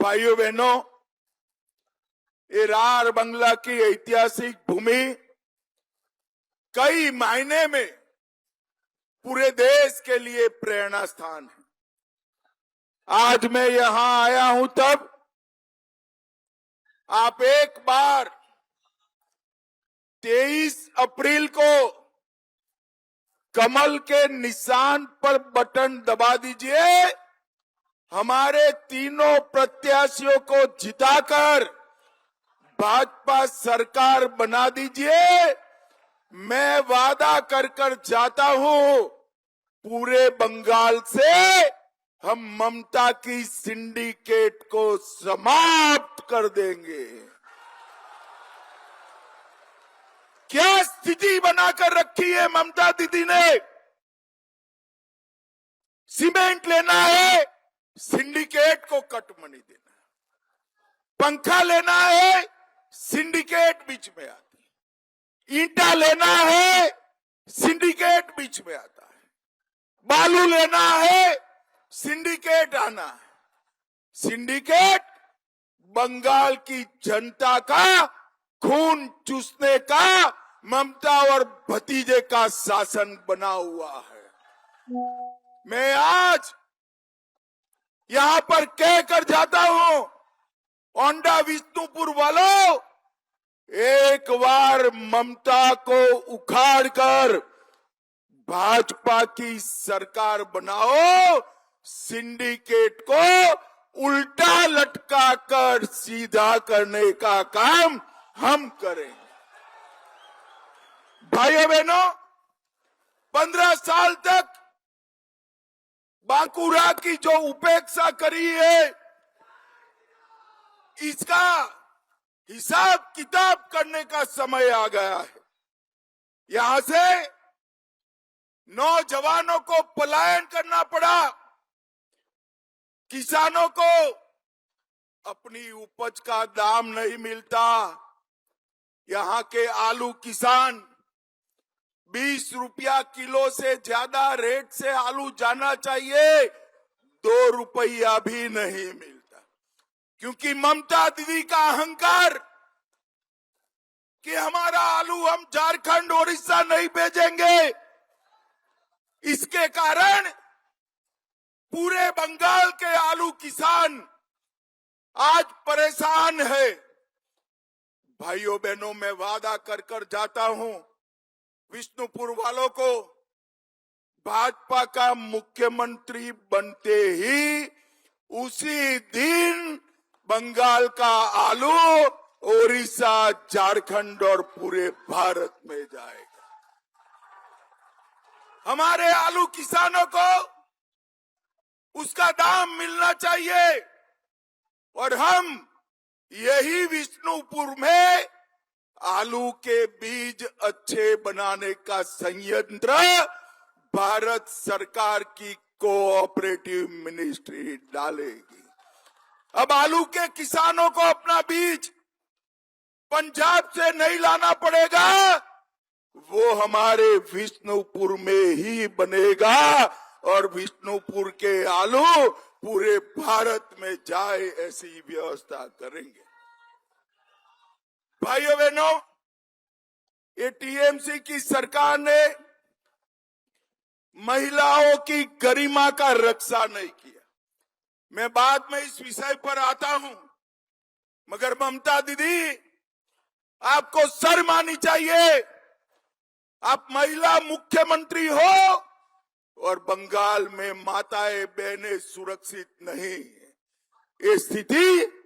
भाइयों बहनों, ये रार बंगला की ऐतिहासिक भूमि कई मायने में पूरे देश के लिए प्रेरणा स्थान है। आज मैं यहां आया हूं तब आप एक बार 23 अप्रैल को कमल के निशान पर बटन दबा दीजिए, हमारे तीनों प्रत्याशियों को जिताकर भाजपा सरकार बना दीजिए। मैं वादा कर कर जाता हूं, पूरे बंगाल से हम ममता की सिंडिकेट को समाप्त कर देंगे। क्या स्थिति बनाकर रखी है ममता दीदी ने? सीमेंट लेना है, सिंडिकेट को कट मनी देना है। पंखा लेना है, सिंडिकेट बीच में आती है। ईंटा लेना है, सिंडिकेट बीच में आता है। बालू लेना है, सिंडिकेट आना है। सिंडिकेट बंगाल की जनता का खून चूसने का ममता और भतीजे का शासन बना हुआ है। मैं आज यहां पर कहकर जाता हूं, औंडा विष्णुपुर वालों, एक बार ममता को उखाड़कर भाजपा की सरकार बनाओ, सिंडिकेट को उल्टा लटका कर सीधा करने का काम हम करेंगे। भाइयों बहनों, 15 साल तक बांकुरा की जो उपेक्षा करी है, इसका हिसाब किताब करने का समय आ गया है। यहां से नौजवानों को पलायन करना पड़ा, किसानों को अपनी उपज का दाम नहीं मिलता। यहां के आलू किसान 20 रुपया किलो से ज्यादा रेट से आलू जाना चाहिए, 2 रुपया भी नहीं मिलता, क्योंकि ममता दीदी का अहंकार कि हमारा आलू हम झारखंड ओडिशा नहीं भेजेंगे। इसके कारण पूरे बंगाल के आलू किसान आज परेशान है। भाइयों बहनों, मैं वादा कर कर जाता हूं, विष्णुपुर वालों को भाजपा का मुख्यमंत्री बनते ही उसी दिन बंगाल का आलू ओडिशा, झारखंड और पूरे भारत में जाएगा। हमारे आलू किसानों को उसका दाम मिलना चाहिए और हम यही विष्णुपुर में आलू के बीज अच्छे बनाने का संयंत्र भारत सरकार की कोऑपरेटिव मिनिस्ट्री डालेगी। अब आलू के किसानों को अपना बीज पंजाब से नहीं लाना पड़ेगा, वो हमारे विष्णुपुर में ही बनेगा और विष्णुपुर के आलू पूरे भारत में जाए, ऐसी व्यवस्था करेंगे। भाइयों बहनों, ये टीएमसी की सरकार ने महिलाओं की गरिमा का रक्षा नहीं किया। मैं बाद में इस विषय पर आता हूं, मगर ममता दीदी, आपको शर्म आनी चाहिए। आप महिला मुख्यमंत्री हो और बंगाल में माताएं बहनें सुरक्षित नहीं है। ये स्थिति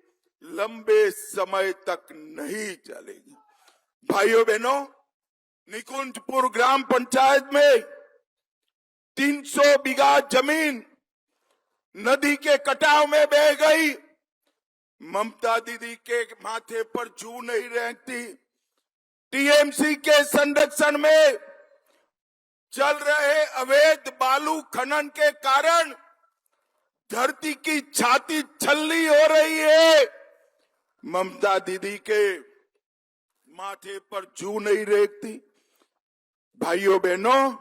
लंबे समय तक नहीं चलेगी। भाइयों बहनों, निकुंजपुर ग्राम पंचायत में 300 बीघा जमीन नदी के कटाव में बह गई। ममता दीदी के माथे पर जू नहीं रहती। टीएमसी के संरक्षण में चल रहे अवैध बालू खनन के कारण धरती की छाती छलनी हो रही है। ममता दीदी के माथे पर जू नहीं रेखती। भाइयों बहनों,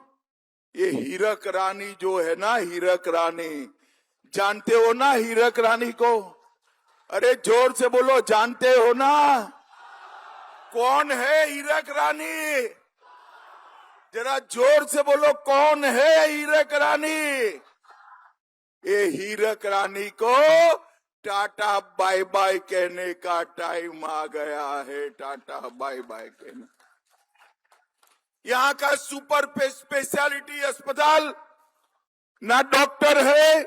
ये हीरक रानी जो है ना, हीरक रानी, जानते हो ना हीरक रानी को? अरे जोर से बोलो, जानते हो ना कौन है हीरक रानी? जरा जोर से बोलो, कौन है हीरक रानी? ये हीरक रानी को टाटा बाय बाय कहने का टाइम आ गया है। टाटा बाय बाय कहने। यहाँ का सुपर स्पेशलिटी अस्पताल ना डॉक्टर है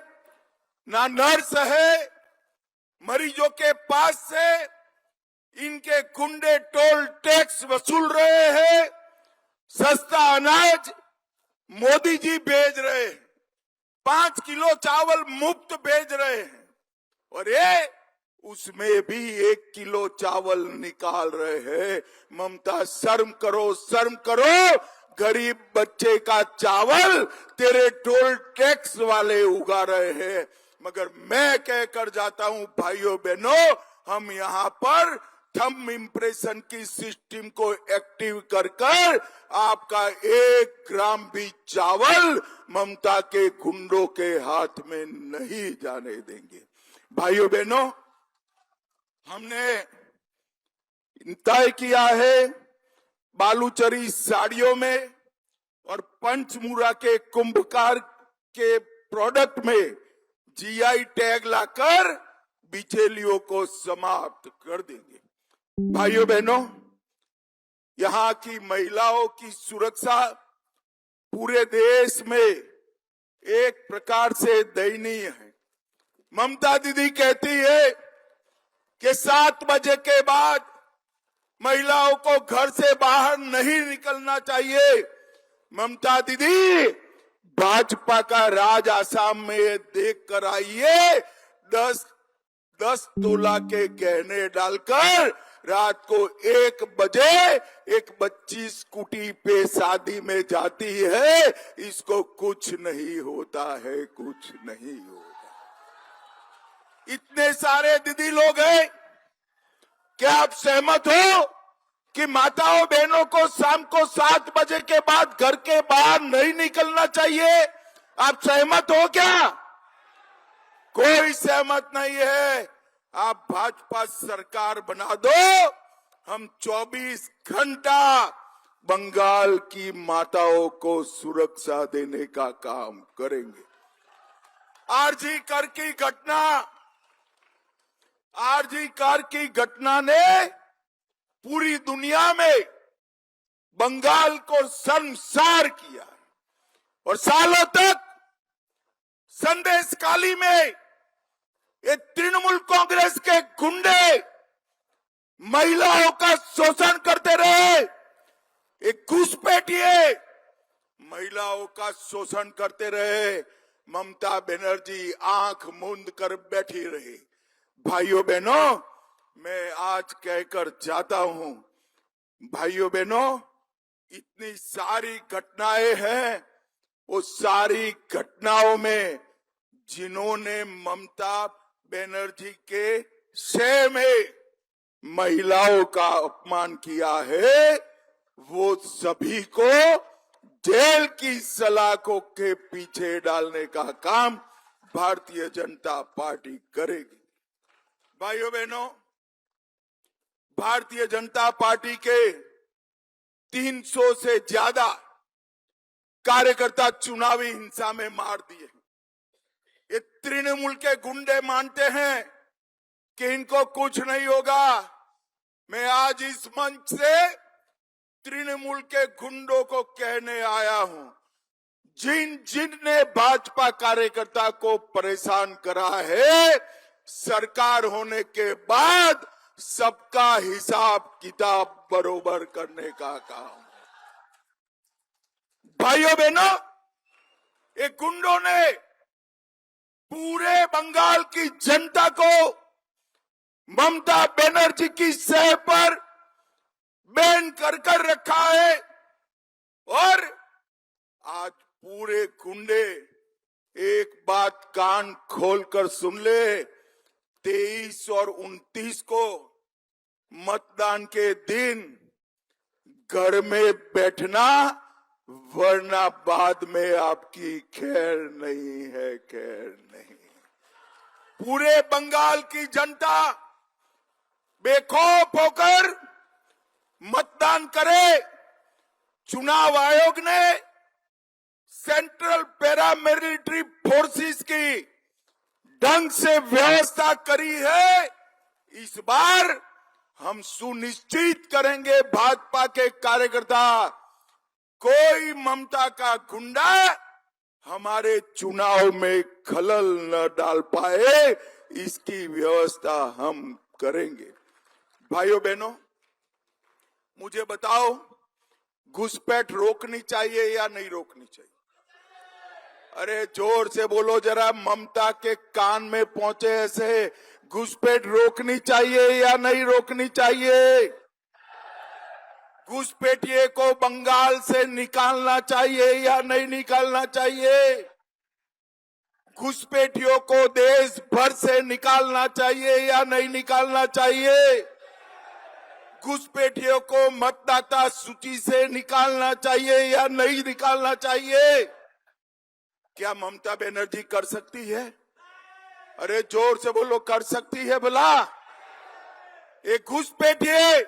ना नर्स है। मरीजों के पास से इनके गुंडे टोल टैक्स वसूल रहे हैं। सस्ता अनाज मोदी जी भेज रहे हैं, 5 किलो चावल मुफ्त भेज रहे हैं, और ये उसमें भी 1 किलो चावल निकाल रहे हैं। ममता, शर्म करो, शर्म करो। गरीब बच्चे का चावल तेरे टोल टैक्स वाले उगा रहे हैं। मगर मैं कहकर जाता हूं, भाइयों बहनों, हम यहाँ पर थंब इम्प्रेशन की सिस्टम को एक्टिव कर कर आपका 1 ग्राम भी चावल ममता के गुंडों के हाथ में नहीं जाने देंगे। भाइयों बहनों, हमने तय किया है बालूचरी साड़ियों में और पंचमूरा के कुंभकार के प्रोडक्ट में जीआई टैग लाकर बिचौलियों को समाप्त कर देंगे। भाइयों बहनों, यहाँ की महिलाओं की सुरक्षा पूरे देश में एक प्रकार से दयनीय है। ममता दीदी कहती है कि 7 बजे के बाद महिलाओं को घर से बाहर नहीं निकलना चाहिए। ममता दीदी, भाजपा का राज आसाम में देख कर आइए। 10 तोला के गहने डालकर रात को 1 बजे एक बच्ची स्कूटी पे शादी में जाती है। इसको कुछ नहीं होता है, कुछ नहीं होता। इतने सारे दीदी लोग हैं, क्या आप सहमत हो कि माताओं बहनों को शाम को 7 बजे के बाद घर के बाहर नहीं निकलना चाहिए? आप सहमत हो क्या? कोई सहमत नहीं है। आप भाजपा सरकार बना दो, हम 24 घंटा बंगाल की माताओं को सुरक्षा देने का काम करेंगे। आरजी कार की घटना ने पूरी दुनिया में बंगाल को शर्मसार किया और सालों तक संदेशखाली में ये तृणमूल कांग्रेस के गुंडे महिलाओं का शोषण करते रहे। एक घुसपैठिए महिलाओं का शोषण करते रहे। ममता बनर्जी आंख मूंद कर बैठी रही। भाइयों बहनों, मैं आज कहकर जाता हूं, भाइयों बहनों, इतनी सारी घटनाएं हैं। वो सारी घटनाओं में जिन्होंने ममता बनर्जी के शय में महिलाओं का अपमान किया है, वो सभी को जेल की सलाखों के पीछे डालने का काम भारतीय जनता पार्टी करेगी। भाइयों बहनों, भारतीय जनता पार्टी के 300 से ज्यादा कार्यकर्ता चुनावी हिंसा में मार दिए। ये तृणमूल के गुंडे मानते हैं कि इनको कुछ नहीं होगा। मैं आज इस मंच से तृणमूल के गुंडों को कहने आया हूं, जिनने भाजपा कार्यकर्ता को परेशान करा है, सरकार होने के बाद सबका हिसाब किताब बरोबर करने का काम। भाइयों बहनों, ये गुंडों ने पूरे बंगाल की जनता को ममता बनर्जी की सह पर बैन कर रखा है और आज पूरे गुंडे एक बात कान खोलकर सुन ले, 23 और 29 को मतदान के दिन घर में बैठना, वरना बाद में आपकी खैर नहीं है, खैर नहीं। पूरे बंगाल की जनता बेखौफ होकर मतदान करे। चुनाव आयोग ने सेंट्रल पैरामिलिट्री फोर्सेस की ढंग से व्यवस्था करी है। इस बार हम सुनिश्चित करेंगे भाजपा के कार्यकर्ता कोई ममता का गुंडा हमारे चुनाव में खलल न डाल पाए, इसकी व्यवस्था हम करेंगे। भाइयों बहनों, मुझे बताओ, घुसपैठ रोकनी चाहिए या नहीं रोकनी चाहिए? अरे जोर से बोलो जरा, ममता के कान में पहुंचे ऐसे। घुसपैठ रोकनी चाहिए या नहीं रोकनी चाहिए? घुसपैठिए को बंगाल से निकालना चाहिए या नहीं निकालना चाहिए? घुसपैठियों को देश भर से निकालना चाहिए या नहीं निकालना चाहिए? घुसपैठियों को मतदाता सूची से निकालना चाहिए या नहीं निकालना चाहिए? क्या ममता बनर्जी कर सकती है? अरे जोर से बोलो, कर सकती है भला? एक घुसपैठिए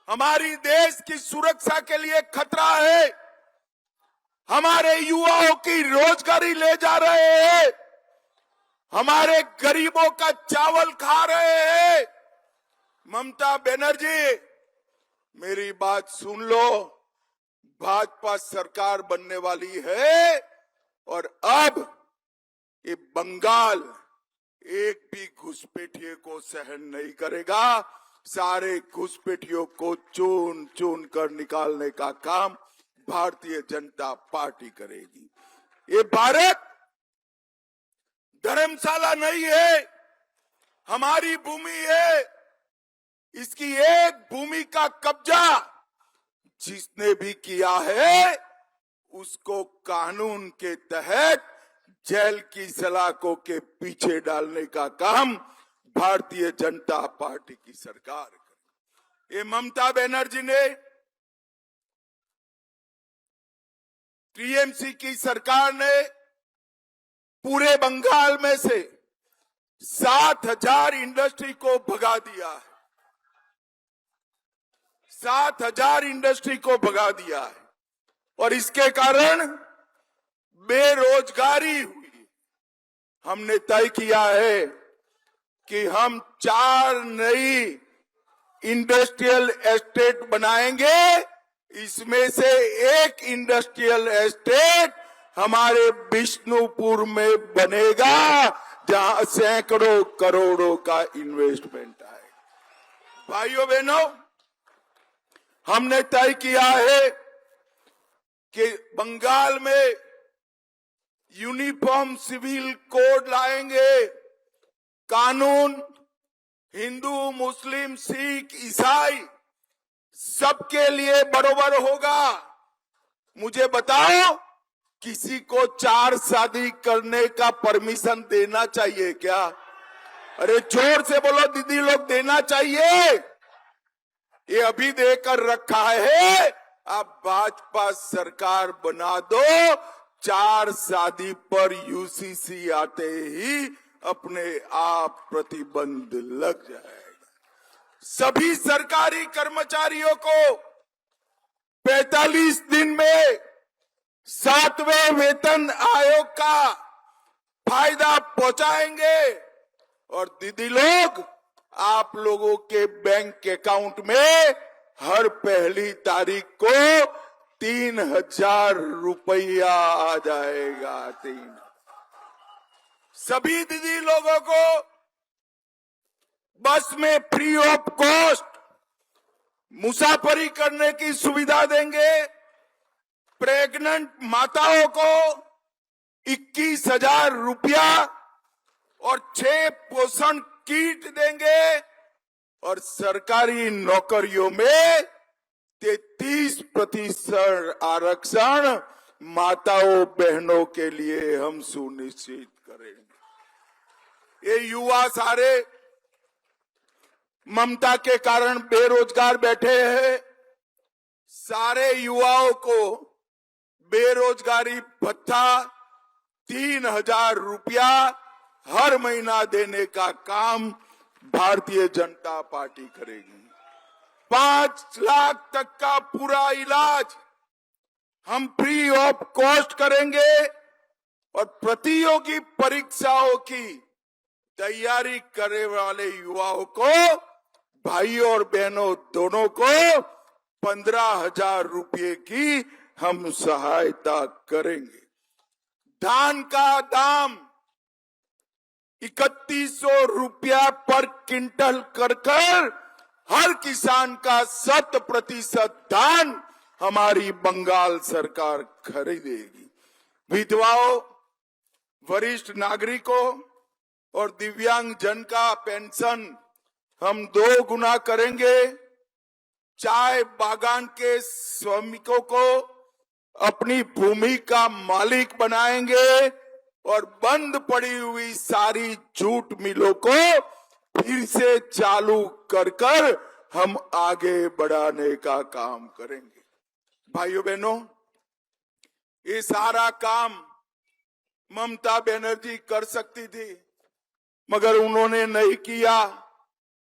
हमारी देश की सुरक्षा के लिए खतरा है। हमारे युवाओं की रोजगारी ले जा रहे हैं, हमारे गरीबों का चावल खा रहे हैं। ममता बनर्जी, मेरी बात सुन लो, भाजपा सरकार बनने वाली है और अब ये बंगाल एक भी घुसपैठिए को सहन नहीं करेगा। सारे घुसपैठियों को चुन चुन कर निकालने का काम भारतीय जनता पार्टी करेगी। ये भारत धर्मशाला नहीं है, हमारी भूमि है। इसकी एक भूमि का कब्जा जिसने भी किया है उसको कानून के तहत जेल की सलाखों के पीछे डालने का काम भारतीय जनता पार्टी की सरकार करे। ये ममता बनर्जी ने, टीएमसी की सरकार ने पूरे बंगाल में से 7,000 इंडस्ट्री को भगा दिया है। 7,000 इंडस्ट्री को भगा दिया है और इसके कारण बेरोजगारी हुई। हमने तय किया है कि हम 4 नई इंडस्ट्रियल एस्टेट बनाएंगे। इसमें से एक इंडस्ट्रियल एस्टेट हमारे बिष्णुपुर में बनेगा, जहां सैकड़ों करोड़ों का इन्वेस्टमेंट आएगा। भाइयों बहनों, हमने तय किया है कि बंगाल में यूनिफॉर्म सिविल कोड लाएंगे। कानून हिंदू, मुस्लिम, सिख, ईसाई सबके लिए बराबर होगा। मुझे बताओ, किसी को 4 शादी करने का परमिशन देना चाहिए क्या? अरे जोर से बोलो दीदी लोग, देना चाहिए? ये अभी देकर रखा है, आप भाजपा सरकार बना दो, 4 शादी पर यूसीसी आते ही अपने आप प्रतिबंध लग जाएगा। सभी सरकारी कर्मचारियों को 45 दिन में 7वें वेतन आयोग का फायदा पहुंचाएंगे और दीदी लोग, आप लोगों के बैंक अकाउंट में हर पहली तारीख को 3,000 रुपया आ जाएगा। सभी दीदी लोगों को बस में फ्री ऑफ कॉस्ट मुसाफरी करने की सुविधा देंगे। प्रेग्नेंट माताओं को 21,000 रुपया और 6 पोषण किट देंगे और सरकारी नौकरियों में 33% आरक्षण माताओं बहनों के लिए हम सुनिश्चित करेंगे। ये युवा सारे ममता के कारण बेरोजगार बैठे हैं। सारे युवाओं को बेरोजगारी भत्ता 3,000 रुपया हर महीना देने का काम भारतीय जनता पार्टी करेगी। 5 लाख तक का पूरा इलाज हम फ्री ऑफ कॉस्ट करेंगे और प्रतियोगी परीक्षाओं की तैयारी करने वाले युवाओं को, भाइयों और बहनों दोनों को 15,000 रुपये की हम सहायता करेंगे। धान का दाम 3100 रुपया पर क्विंटल कर हर किसान का 100% धान हमारी बंगाल सरकार खरीदेगी। विधवाओं, वरिष्ठ नागरिकों और दिव्यांग जन का पेंशन हम 2 गुना करेंगे। चाय बागान के श्रमिकों को अपनी भूमि का मालिक बनाएंगे और बंद पड़ी हुई सारी जूट मिलों को फिर से चालू कर हम आगे बढ़ाने का काम करेंगे। भाइयों बहनों, ये सारा काम ममता बनर्जी कर सकती थी, मगर उन्होंने नहीं किया।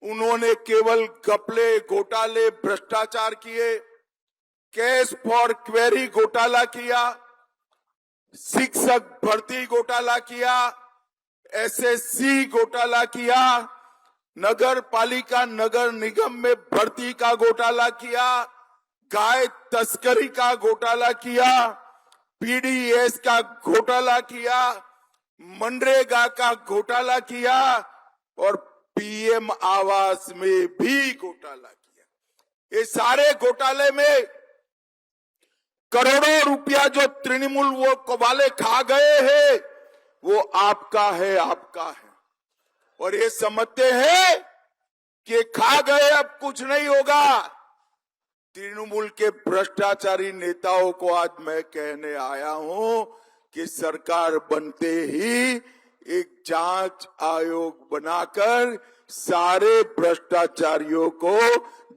उन्होंने केवल घपले, घोटाले, भ्रष्टाचार किए, कैश फॉर क्वेरी घोटाला किया, शिक्षक भर्ती घोटाला किया, एसएससी घोटाला किया, नगर पालिका नगर निगम में भर्ती का घोटाला किया, गाय तस्करी का घोटाला किया, पीडीएस का घोटाला किया, मनरेगा का घोटाला किया और पीएम आवास में भी घोटाला किया। ये सारे घोटाले में करोड़ों रुपया जो तृणमूल वो वाले खा गए हैं, वो आपका है, आपका है। और ये समझते हैं कि खा गए, अब कुछ नहीं होगा। तृणमूल के भ्रष्टाचारी नेताओं को आज मैं कहने आया हूं कि सरकार बनते ही एक जांच आयोग बनाकर सारे भ्रष्टाचारियों को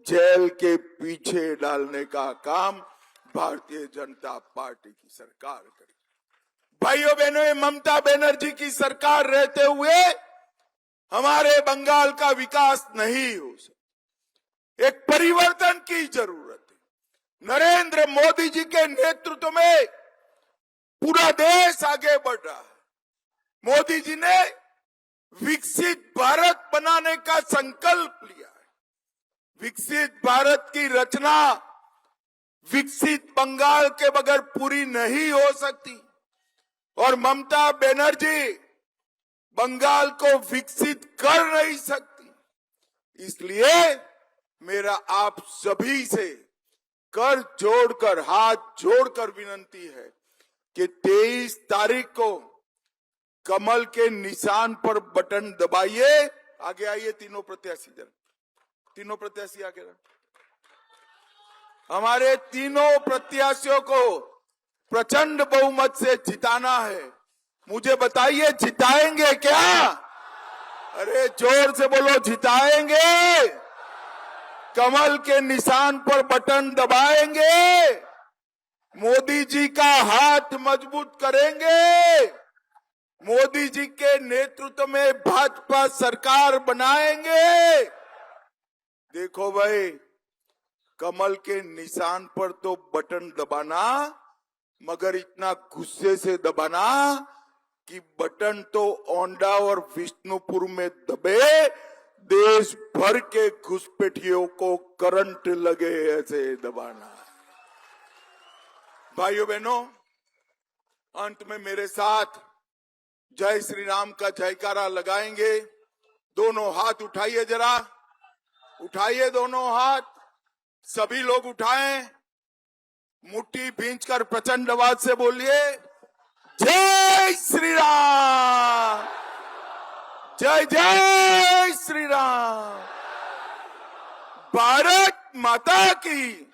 जेल के पीछे डालने का काम भारतीय जनता पार्टी की सरकार करेगी। भाइयों बहनों, ममता बनर्जी की सरकार रहते हुए हमारे बंगाल का विकास नहीं हो सकता। एक परिवर्तन की जरूरत है। नरेंद्र मोदी जी के नेतृत्व में पूरा देश आगे बढ़ रहा है। मोदी जी ने विकसित भारत बनाने का संकल्प लिया है। विकसित भारत की रचना विकसित बंगाल के बगैर पूरी नहीं हो सकती और ममता बनर्जी बंगाल को विकसित कर नहीं सकती। इसलिए मेरा आप सभी से कर जोड़कर, हाथ जोड़कर विनंती है कि 23 तारीख को कमल के निशान पर बटन दबाइए। आगे आइए तीनों प्रत्याशी, जरा तीनों प्रत्याशी आगे। हमारे तीनों प्रत्याशियों को प्रचंड बहुमत से जिताना है। मुझे बताइए, जिताएंगे क्या? अरे जोर से बोलो, जिताएंगे? कमल के निशान पर बटन दबाएंगे? मोदी जी का हाथ मजबूत करेंगे? मोदी जी के नेतृत्व में भाजपा सरकार बनाएंगे? देखो भाई, कमल के निशान पर तो बटन दबाना, मगर इतना गुस्से से दबाना कि बटन तो ओंडा और विष्णुपुर में दबे, देश भर के घुसपैठियों को करंट लगे, ऐसे दबाना। भाइयों बहनों, अंत में मेरे साथ जय श्री राम का जयकारा लगाएंगे। दोनों हाथ उठाइए, जरा उठाइए दोनों हाथ, सभी लोग उठाएं, मुट्ठी भींचकर प्रचंड आवाज से बोलिए, जय श्री राम, जय जय श्री राम, भारत माता की।